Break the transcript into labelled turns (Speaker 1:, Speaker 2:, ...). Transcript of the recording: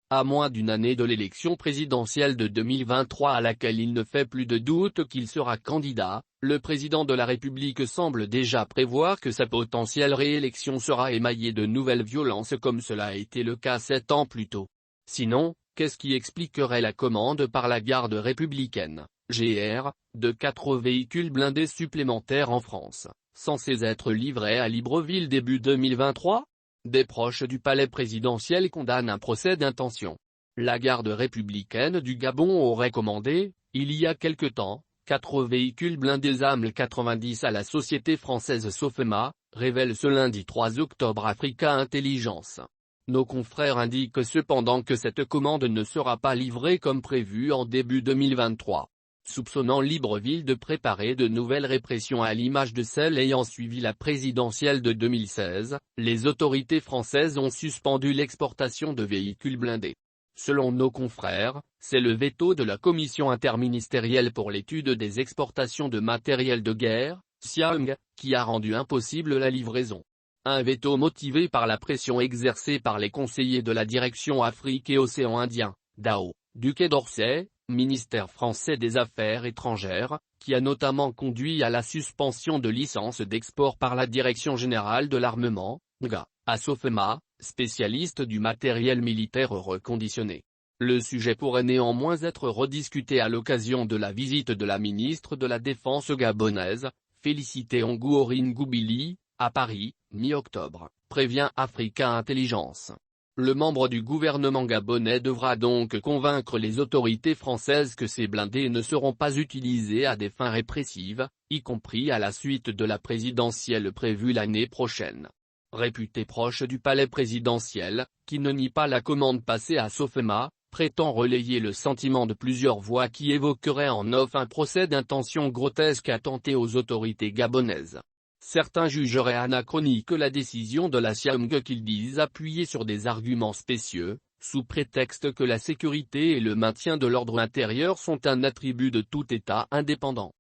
Speaker 1: À moins d'une année de l'élection présidentielle de 2023 à laquelle il ne fait plus de doute qu'il sera candidat, le président de la République semble déjà prévoir que sa potentielle réélection sera émaillée de nouvelles violences comme cela a été le cas 7 ans plus tôt. Sinon, qu'est-ce qui expliquerait la commande par la garde républicaine, GR, de 4 véhicules blindés supplémentaires en France, censés être livrés à Libreville début 2023 ? Des proches du palais présidentiel condamnent un procès d'intention. La garde républicaine du Gabon aurait commandé, il y a quelque temps, 4 véhicules blindés AML 90 à la société française Sofema, révèle ce lundi 3 octobre Africa Intelligence. Nos confrères indiquent cependant que cette commande ne sera pas livrée comme prévu en début 2023. Soupçonnant Libreville de préparer de nouvelles répressions à l'image de celles ayant suivi la présidentielle de 2016, les autorités françaises ont suspendu l'exportation de véhicules blindés. Selon nos confrères, c'est le veto de la Commission interministérielle pour l'étude des exportations de matériel de guerre, CIAMG, qui a rendu impossible la livraison. Un veto motivé par la pression exercée par les conseillers de la Direction Afrique et Océan Indien, DAO, du Quai d'Orsay, ministère français des Affaires étrangères, qui a notamment conduit à la suspension de licences d'export par la Direction générale de l'armement, DGA, à Sofema, spécialiste du matériel militaire reconditionné. Le sujet pourrait néanmoins être rediscuté à l'occasion de la visite de la ministre de la Défense gabonaise, Félicité Ongouorine Goubili, à Paris, mi-octobre, prévient Africa Intelligence. Le membre du gouvernement gabonais devra donc convaincre les autorités françaises que ces blindés ne seront pas utilisés à des fins répressives, y compris à la suite de la présidentielle prévue l'année prochaine. Réputé proche du palais présidentiel, qui ne nie pas la commande passée à Sofema, prétend relayer le sentiment de plusieurs voix qui évoqueraient en off un procès d'intention grotesque attenté aux autorités gabonaises. Certains jugeraient anachronique la décision de la CIAMG qu'ils disent appuyer sur des arguments spécieux, sous prétexte que la sécurité et le maintien de l'ordre intérieur sont un attribut de tout État indépendant.